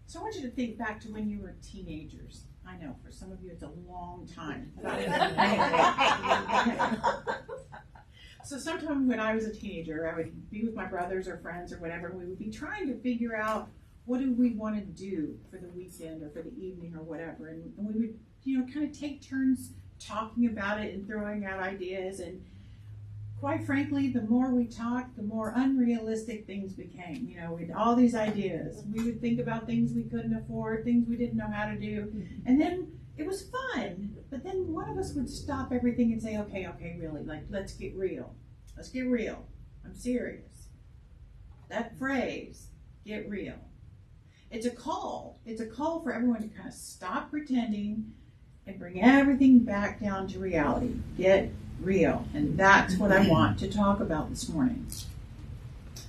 So I want you to think back to when you were teenagers. I know, for some of you it's a long time. So sometime when I was a teenager, I would be with my brothers or friends or whatever, and we would be trying to figure out what do we want to do for the weekend or for the evening or whatever. And we would, kind of take turns talking about it and throwing out ideas. And quite frankly, the more we talked, the more unrealistic things became. We had all these ideas. We would think about things we couldn't afford, things we didn't know how to do. And then it was fun. But then one of us would stop everything and say, okay, really, let's get real. Let's get real. I'm serious. That phrase, get real. It's a call. It's a call for everyone to kind of stop pretending and bring everything back down to reality. Get real. And that's what I want to talk about this morning.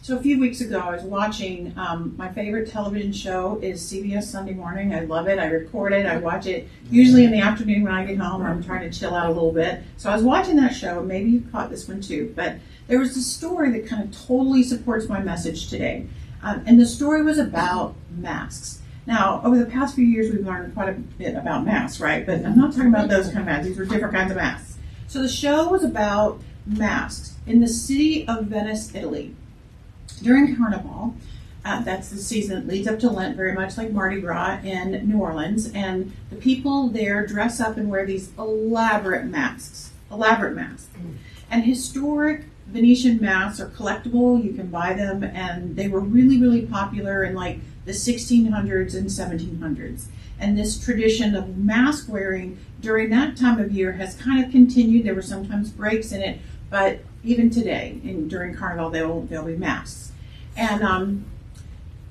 So a few weeks ago, I was watching, my favorite television show is CBS Sunday Morning. I love it. I record it. I watch it usually in the afternoon when I get home. I'm trying to chill out a little bit. So I was watching that show. Maybe you caught this one too. But there was a story that kind of totally supports my message today. And the story was about masks. Now, over the past few years, we've learned quite a bit about masks, right? But I'm not talking about those kind of masks. These were different kinds of masks. So the show was about masks in the city of Venice, Italy. During Carnival, that's the season that leads up to Lent, very much like Mardi Gras in New Orleans, and the people there dress up and wear these elaborate masks. And historic Venetian masks are collectible. You can buy them, and they were really, really popular in like the 1600s and 1700s. And this tradition of mask wearing during that time of year has kind of continued. There were sometimes breaks in it, but even today, during Carnival, there'll be masks. And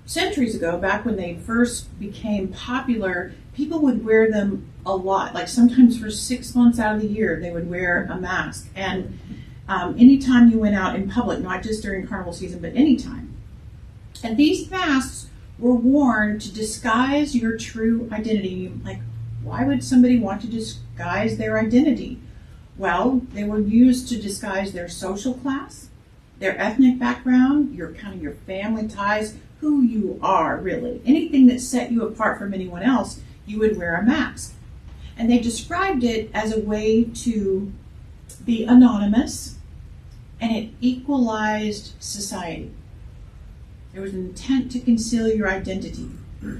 centuries ago, back when they first became popular, people would wear them a lot. Like sometimes for 6 months out of the year, they would wear a mask. And anytime you went out in public, not just during Carnival season, but anytime. And these masks were worn to disguise your true identity. Like, why would somebody want to disguise their identity? Well, they were used to disguise their social class, their ethnic background, your family ties, who you are really. Anything that set you apart from anyone else, you would wear a mask. And they described it as a way to be anonymous, and it equalized society. There was an intent to conceal your identity.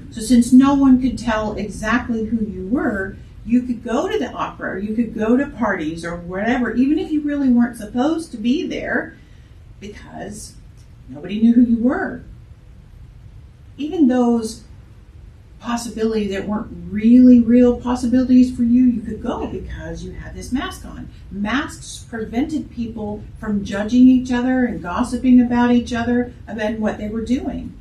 So since no one could tell exactly who you were, you could go to the opera, you could go to parties or whatever, even if you really weren't supposed to be there, because nobody knew who you were. Even those possibilities that weren't really real possibilities for you, you could go because you had this mask on. Masks prevented people from judging each other and gossiping about each other about what they were doing.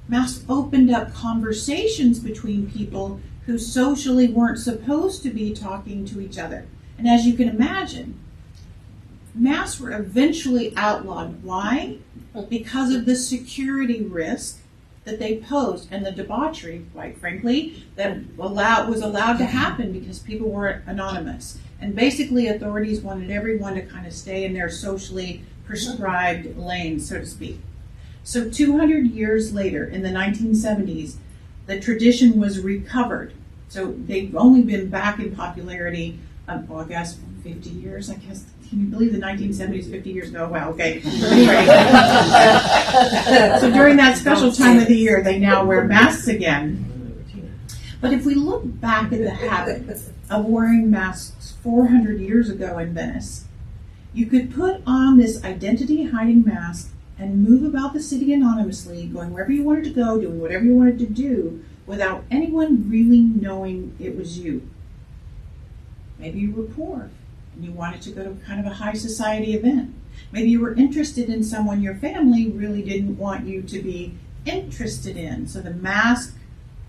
Masks opened up conversations between people who socially weren't supposed to be talking to each other. And as you can imagine, masks were eventually outlawed. Why? Because of the security risk that they posed and the debauchery, quite frankly, that was allowed to happen because people weren't anonymous. And basically authorities wanted everyone to kind of stay in their socially prescribed lane, so to speak. So 200 years later, in the 1970s, the tradition was recovered. So they've only been back in popularity, 50 years, I guess. Can you believe the 1970s, 50 years ago? Wow, okay. Anyway, so during that special time of the year, they now wear masks again. But if we look back at the habit of wearing masks 400 years ago in Venice, you could put on this identity-hiding mask and move about the city anonymously, going wherever you wanted to go, doing whatever you wanted to do, without anyone really knowing it was you. Maybe you were poor and you wanted to go to kind of a high society event. Maybe you were interested in someone your family really didn't want you to be interested in. So the mask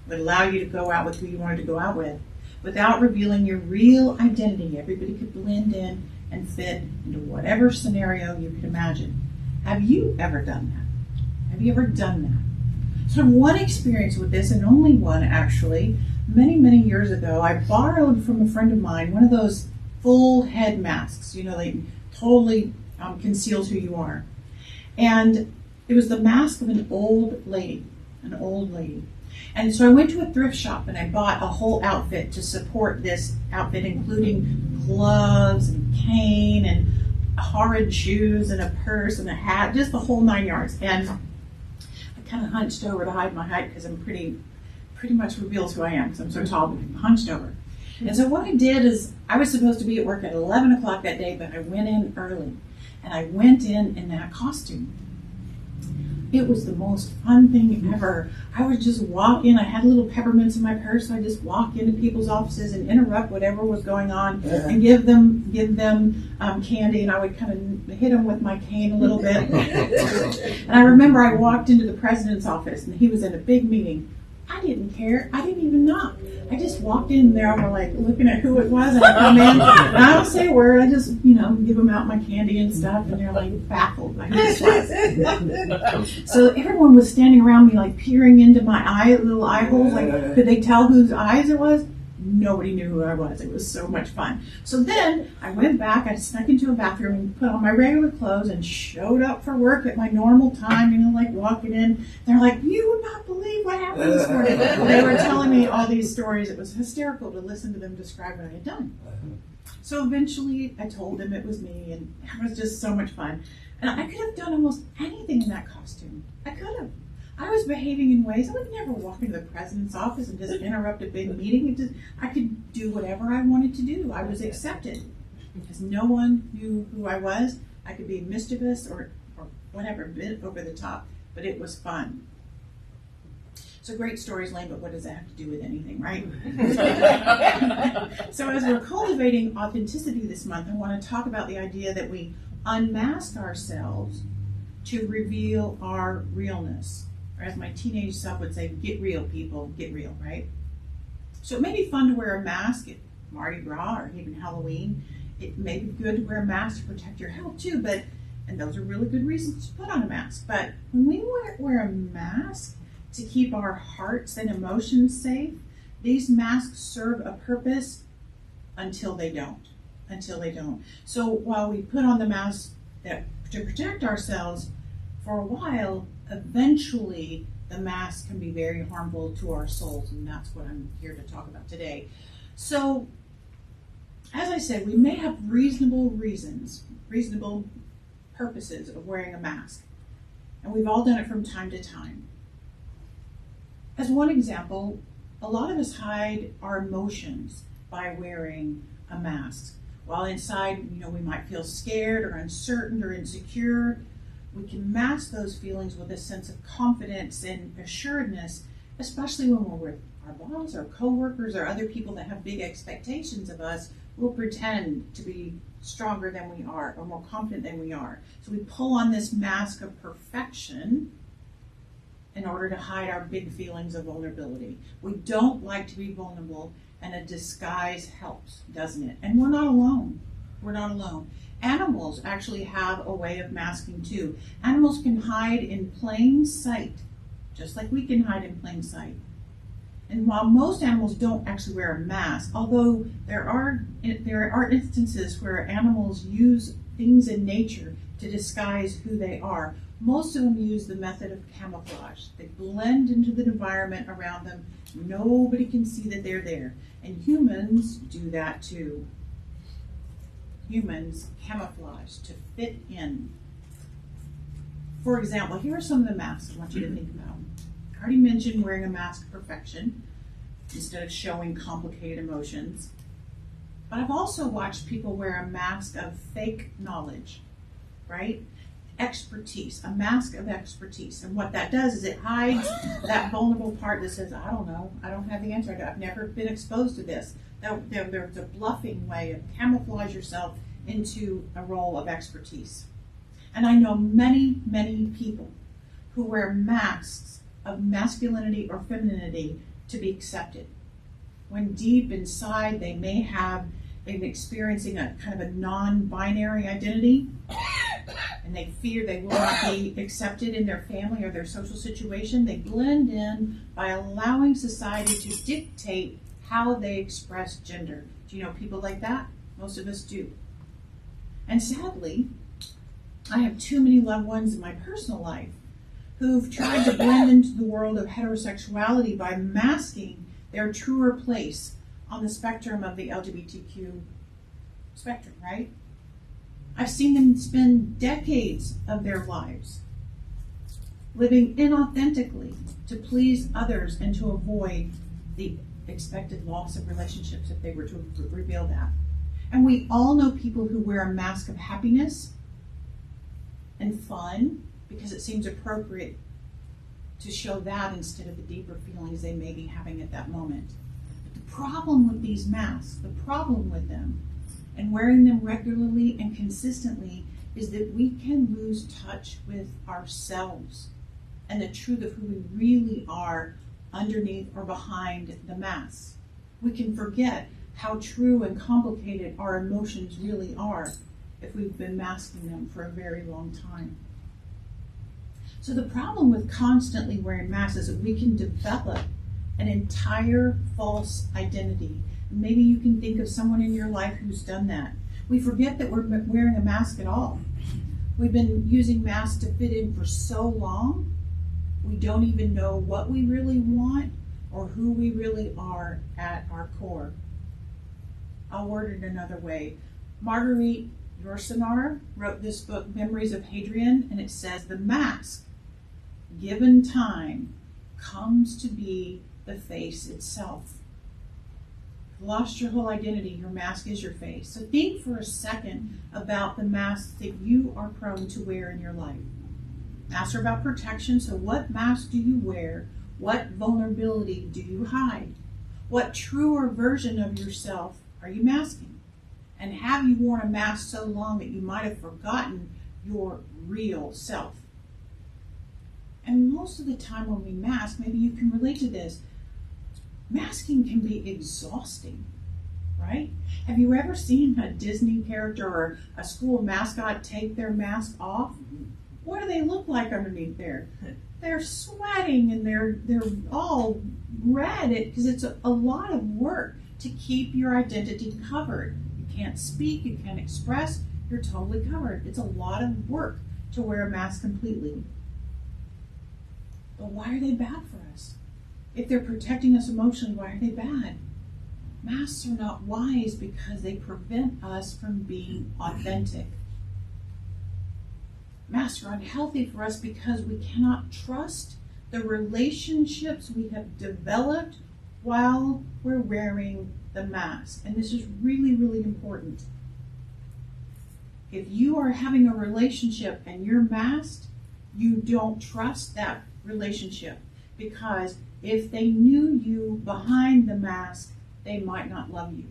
would allow you to go out with who you wanted to go out with without revealing your real identity. Everybody could blend in and fit into whatever scenario you could imagine. Have you ever done that? Have you ever done that? So I have one experience with this, and only one actually. Many years ago, I borrowed from a friend of mine one of those full head masks. They totally conceals who you are. And it was the mask of an old lady. And so I went to a thrift shop and I bought a whole outfit to support this outfit, including gloves and cane and horrid shoes and a purse and a hat, just the whole 9 yards. And I kind of hunched over to hide my height because I'm pretty much reveals who I am because I'm so tall, but I'm hunched over. And so what I did is I was supposed to be at work at 11 o'clock that day, but I went in early. And I went in that costume. It was the most fun thing ever. I would just walk in. I had little peppermints in my purse. So I just walk into people's offices and interrupt whatever was going on and give them candy. And I would kind of hit them with my cane a little bit. And I remember I walked into the president's office and he was in a big meeting. I didn't care. I didn't even knock. I just walked in there. I'm like looking at who it was, and I come in, and I don't say a word. I just, give them out my candy and stuff, and they're like baffled by who this was. So everyone was standing around me, like peering into my little eye holes. Like, could they tell whose eyes it was? Nobody knew who I was. It was so much fun. So then I went back. I snuck into a bathroom and put on my regular clothes and showed up for work at my normal time, like walking in. They're like, you would not believe what happened this morning. They were telling me all these stories. It was hysterical to listen to them describe what I had done. So eventually I told them it was me, and it was just so much fun. And I could have done almost anything in that costume. I could have. I was behaving in ways I would never walk into the president's office and just interrupt a big meeting. I could do whatever I wanted to do. I was accepted because no one knew who I was. I could be mischievous or whatever, a bit over the top, but it was fun. So great stories, Laine, but what does that have to do with anything, right? So as we're cultivating authenticity this month, I want to talk about the idea that we unmask ourselves to reveal our realness. Or as my teenage self would say, get real, people, get real, right? So it may be fun to wear a mask at Mardi Gras or even Halloween. It may be good to wear a mask to protect your health too, and those are really good reasons to put on a mask. But when we wear a mask to keep our hearts and emotions safe, these masks serve a purpose until they don't. So while we put on the mask to protect ourselves for a while, eventually the mask can be very harmful to our souls, and that's what I'm here to talk about today. So, as I said, we may have reasonable purposes of wearing a mask, and we've all done it from time to time. As one example, a lot of us hide our emotions by wearing a mask. While inside, we might feel scared or uncertain or insecure, we can mask those feelings with a sense of confidence and assuredness, especially when we're with our boss, our coworkers, or other people that have big expectations of us. We'll pretend to be stronger than we are or more confident than we are. So we pull on this mask of perfection in order to hide our big feelings of vulnerability. We don't like to be vulnerable, and a disguise helps, doesn't it? And we're not alone. Animals actually have a way of masking too. Animals can hide in plain sight, just like we can hide in plain sight. And while most animals don't actually wear a mask, although there are instances where animals use things in nature to disguise who they are, most of them use the method of camouflage. They blend into the environment around them. Nobody can see that they're there. And humans do that too. Humans camouflage to fit in. For example, here are some of the masks I want you to think about. I already mentioned wearing a mask of perfection instead of showing complicated emotions. But I've also watched people wear a mask of fake knowledge, right? Expertise, a mask of expertise. And what that does is it hides that vulnerable part that says, I don't know, I don't have the answer, I've never been exposed to this. There's a bluffing way of camouflage yourself into a role of expertise. And I know many, many people who wear masks of masculinity or femininity to be accepted, when deep inside they've been experiencing a kind of a non-binary identity, and they fear they will not be accepted in their family or their social situation. They blend in by allowing society to dictate how they express gender. Do you know people like that? Most of us do. And sadly, I have too many loved ones in my personal life who've tried to blend into the world of heterosexuality by masking their truer place on the spectrum of the LGBTQ spectrum, right? I've seen them spend decades of their lives living inauthentically to please others and to avoid the expected loss of relationships if they were to reveal that. And we all know people who wear a mask of happiness and fun because it seems appropriate to show that instead of the deeper feelings they may be having at that moment. But the problem with these masks, the problem with them, and wearing them regularly and consistently is that we can lose touch with ourselves and the truth of who we really are underneath or behind the mask. We can forget how true and complicated our emotions really are if we've been masking them for a very long time. So the problem with constantly wearing masks is that we can develop an entire false identity. Maybe you can think of someone in your life who's done that. We forget that we're wearing a mask at all. We've been using masks to fit in for so long, we don't even know what we really want or who we really are at our core. I'll word it another way. Marguerite Yourcenar wrote this book, Memories of Hadrian, and it says, the mask, given time, comes to be the face itself. If you lost your whole identity, your mask is your face. So think for a second about the masks that you are prone to wear in your life. Masks are about protection, so what mask do you wear? What vulnerability do you hide? What truer version of yourself are you masking? And have you worn a mask so long that you might have forgotten your real self? And most of the time when we mask, maybe you can relate to this, masking can be exhausting, right? Have you ever seen a Disney character or a school mascot take their mask off? What do they look like underneath there? They're sweating and they're all red because it's a lot of work to keep your identity covered. You can't speak, you can't express, you're totally covered. It's a lot of work to wear a mask completely. But why are they bad for us? If they're protecting us emotionally, why are they bad? Masks are not wise because they prevent us from being authentic. Masks are unhealthy for us because we cannot trust the relationships we have developed while we're wearing the mask. And this is really, really important. If you are having a relationship and you're masked, you don't trust that relationship because if they knew you behind the mask, they might not love you.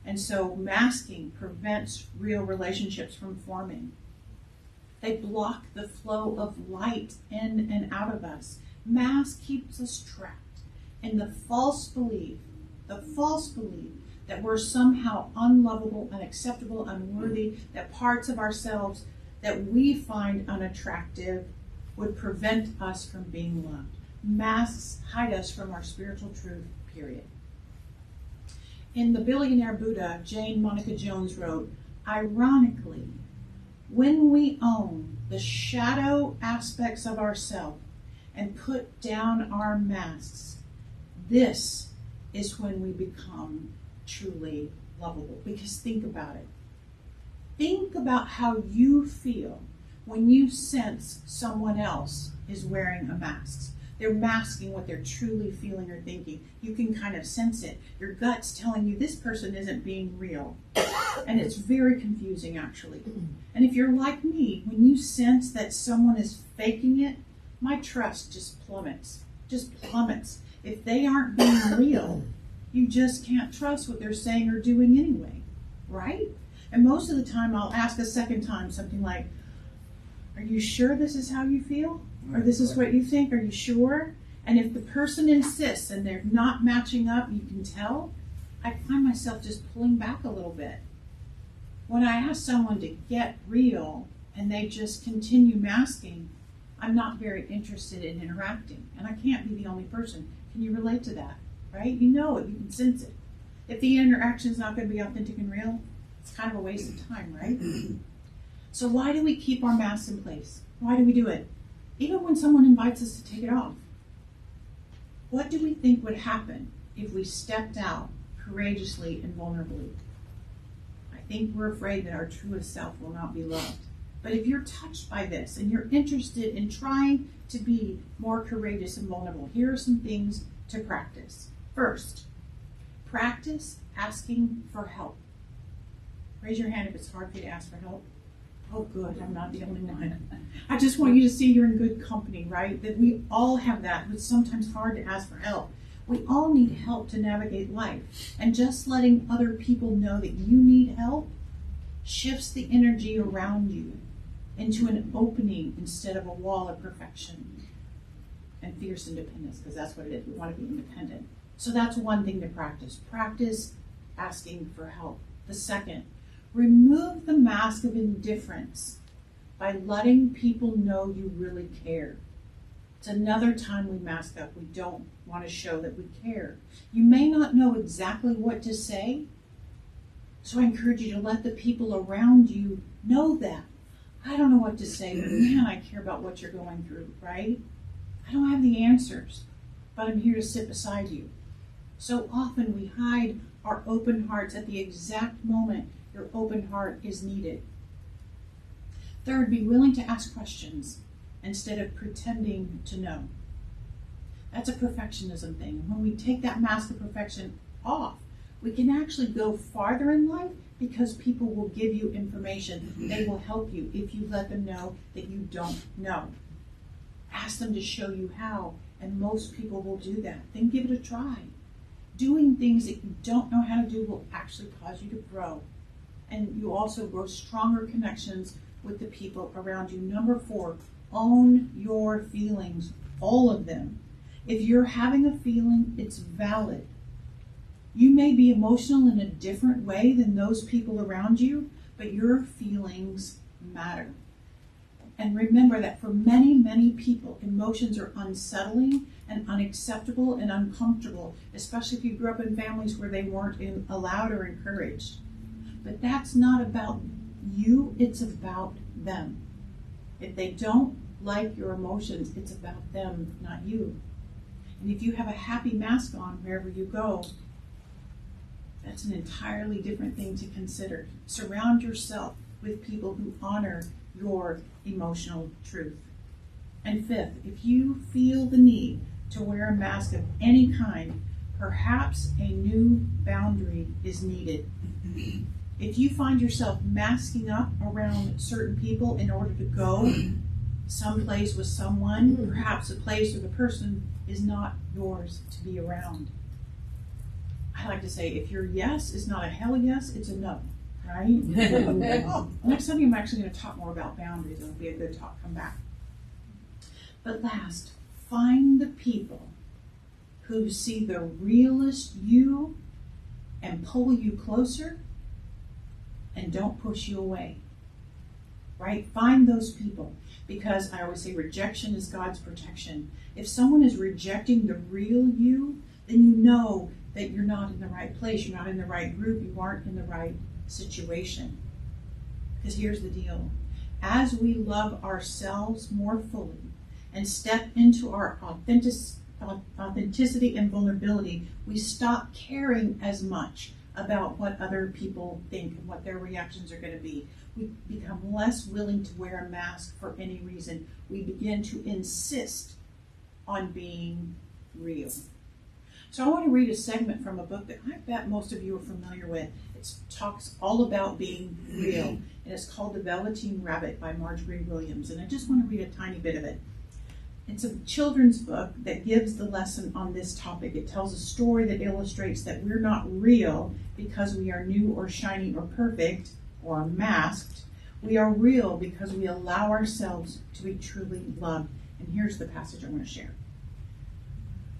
And so masking prevents real relationships from forming. They block the flow of light in and out of us. Mask keeps us trapped in the false belief that we're somehow unlovable, unacceptable, unworthy, that parts of ourselves that we find unattractive would prevent us from being loved. Masks hide us from our spiritual truth, period. In The Billionaire Buddha, Jane Monica Jones wrote, ironically, when we own the shadow aspects of ourselves and put down our masks, this is when we become truly lovable. Because think about it. Think about how you feel when you sense someone else is wearing a mask. They're masking what they're truly feeling or thinking. You can kind of sense it. Your gut's telling you this person isn't being real. And it's very confusing, actually. And if you're like me, when you sense that someone is faking it, my trust just plummets. Just plummets. If they aren't being real, you just can't trust what they're saying or doing anyway, right? And most of the time, I'll ask a second time something like, are you sure this is how you feel? Or this is what you think? Are you sure? And if the person insists and they're not matching up, you can tell, I find myself just pulling back a little bit. When I ask someone to get real and they just continue masking, I'm not very interested in interacting. And I can't be the only person. Can you relate to that? Right? You know it. You can sense it. If the interaction is not going to be authentic and real, it's kind of a waste of time, right? So why do we keep our masks in place? Why do we do it? Even when someone invites us to take it off. What do we think would happen if we stepped out courageously and vulnerably? I think we're afraid that our truest self will not be loved. But if you're touched by this and you're interested in trying to be more courageous and vulnerable, here are some things to practice. First, practice asking for help. Raise your hand if it's hard for you to ask for help. Oh, good, I'm not the only one. I just want you to see you're in good company, right? That we all have that, but it's sometimes hard to ask for help. We all need help to navigate life. And just letting other people know that you need help shifts the energy around you into an opening instead of a wall of perfection and fierce independence, because that's what it is. We want to be independent. So that's one thing to practice. Practice asking for help. The second, remove the mask of indifference by letting people know you really care. It's another time we mask up. We don't want to show that we care. You may not know exactly what to say, so I encourage you to let the people around you know that. I don't know what to say, but man, I care about what you're going through, right? I don't have the answers, but I'm here to sit beside you. So often we hide our open hearts at the exact moment your open heart is needed. Third, be willing to ask questions instead of pretending to know. That's a perfectionism thing. When we take that mask of perfection off, we can actually go farther in life because people will give you information. They will help you if you let them know that you don't know. Ask them to show you how, and most people will do that. Then give it a try. Doing things that you don't know how to do will actually cause you to grow. And you also grow stronger connections with the people around you. Number 4, own your feelings, all of them. If you're having a feeling, it's valid. You may be emotional in a different way than those people around you, but your feelings matter. And remember that for many, many people, emotions are unsettling and unacceptable and uncomfortable, especially if you grew up in families where they weren't allowed or encouraged. But that's not about you, it's about them. If they don't like your emotions, it's about them, not you. And if you have a happy mask on wherever you go, that's an entirely different thing to consider. Surround yourself with people who honor your emotional truth. And fifth, if you feel the need to wear a mask of any kind, perhaps a new boundary is needed. If you find yourself masking up around certain people in order to go someplace with someone, perhaps a place where the person is not yours to be around. I like to say, if your yes is not a hell yes, it's a no, right? Next Sunday, I'm actually going to talk more about boundaries. It'll be a good talk. Come back. But last, find the people who see the realest you and pull you closer and don't push you away, right? Find those people, because I always say rejection is God's protection. If someone is rejecting the real you, then you know that you're not in the right place, you're not in the right group, you aren't in the right situation. Because here's the deal. As we love ourselves more fully and step into our authenticity and vulnerability, we stop caring as much about what other people think and what their reactions are going to be. We become less willing to wear a mask for any reason. We begin to insist on being real. So I want to read a segment from a book that I bet most of you are familiar with. It talks all about being real, and it's called The Velveteen Rabbit by Marjorie Williams, and I just want to read a tiny bit of it. It's a children's book that gives the lesson on this topic. It tells a story that illustrates that we're not real because we are new or shiny or perfect or masked. We are real because we allow ourselves to be truly loved. And here's the passage I want to share.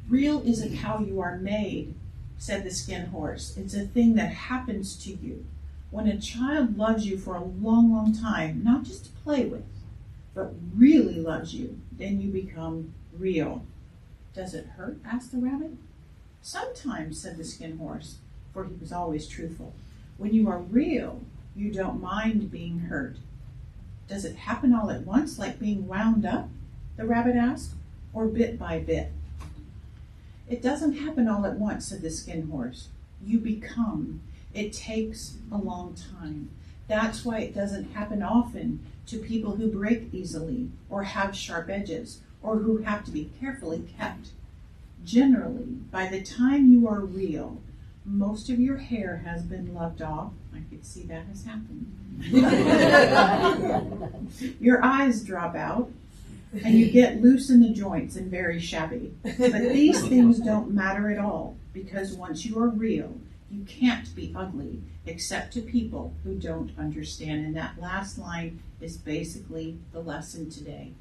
Real isn't how you are made, said the skin horse. It's a thing that happens to you. When a child loves you for a long, long time, not just to play with, but really loves you, then you become real. Does it hurt? Asked the rabbit. Sometimes, said the skin horse, for he was always truthful. When you are real, you don't mind being hurt. Does it happen all at once, like being wound up? the rabbit asked, or bit by bit? It doesn't happen all at once, said the skin horse. You become. It takes a long time. That's why it doesn't happen often to people who break easily or have sharp edges or who have to be carefully kept. Generally, by the time you are real, most of your hair has been loved off. I could see that has happened. Your eyes drop out, and you get loose in the joints and very shabby. But these things don't matter at all, because once you are real, you can't be ugly, except to people who don't understand. And that last line is basically the lesson today.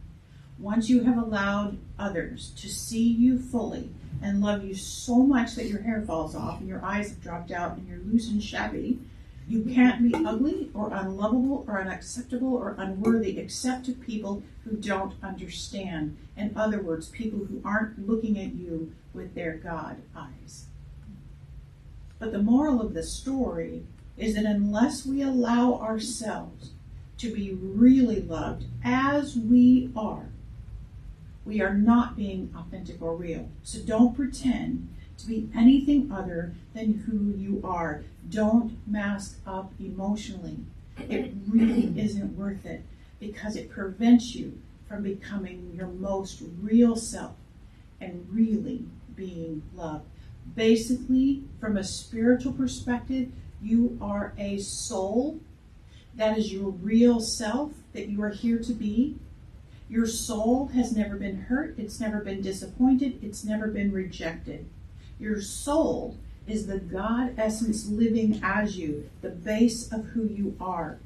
Once you have allowed others to see you fully and love you so much that your hair falls off and your eyes have dropped out and you're loose and shabby, you can't be ugly or unlovable or unacceptable or unworthy except to people who don't understand. In other words, people who aren't looking at you with their God eyes. But the moral of the story is that unless we allow ourselves to be really loved as we are not being authentic or real. So don't pretend to be anything other than who you are. Don't mask up emotionally. It really isn't worth it because it prevents you from becoming your most real self and really being loved. Basically, from a spiritual perspective, you are a soul. That is your real self that you are here to be. Your soul has never been hurt. It's never been disappointed. It's never been rejected. Your soul is the God essence living as you, the base of who you are.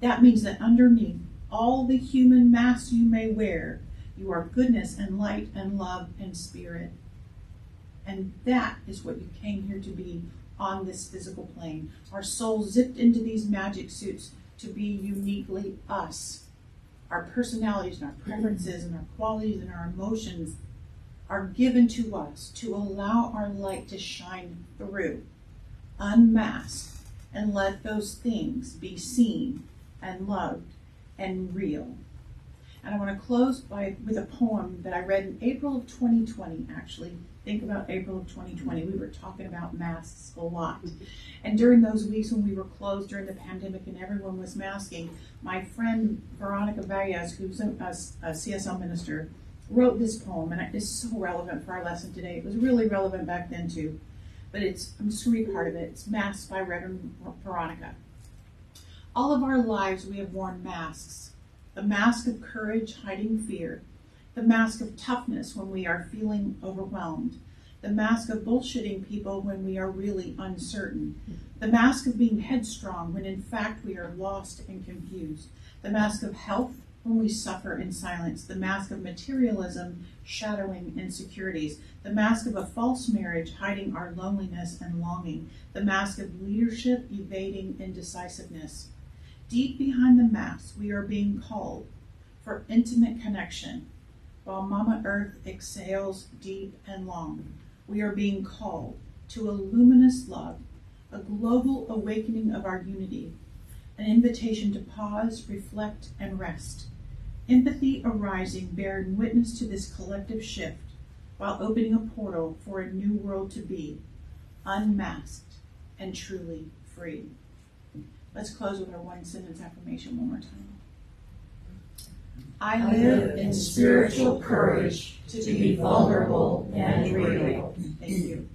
That means that underneath all the human masks you may wear, you are goodness and light and love and spirit. And that is what you came here to be on this physical plane. Our soul zipped into these magic suits to be uniquely us. Our personalities and our preferences and our qualities and our emotions are given to us to allow our light to shine through, unmask, and let those things be seen and loved and real. And I want to close with a poem that I read in April of 2020, actually. Think about April of 2020. We were talking about masks a lot. And during those weeks when we were closed during the pandemic and everyone was masking, my friend Veronica Valles, who's a CSL minister, wrote this poem, and it's so relevant for our lesson today. It was really relevant back then too, but I'm just going to read part of it. It's Masks by Reverend Veronica. All of our lives we have worn masks. The mask of courage hiding fear. The mask of toughness when we are feeling overwhelmed. The mask of bullshitting people when we are really uncertain. The mask of being headstrong when in fact we are lost and confused. The mask of health when we suffer in silence. The mask of materialism shadowing insecurities. The mask of a false marriage hiding our loneliness and longing. The mask of leadership evading indecisiveness. Deep behind the mask, we are being called for intimate connection. While Mama Earth exhales deep and long, we are being called to a luminous love, a global awakening of our unity, an invitation to pause, reflect, and rest. Empathy arising, bearing witness to this collective shift, while opening a portal for a new world to be, unmasked and truly free. Let's close with our one sentence affirmation one more time. I live in spiritual courage to be vulnerable and real. Thank you.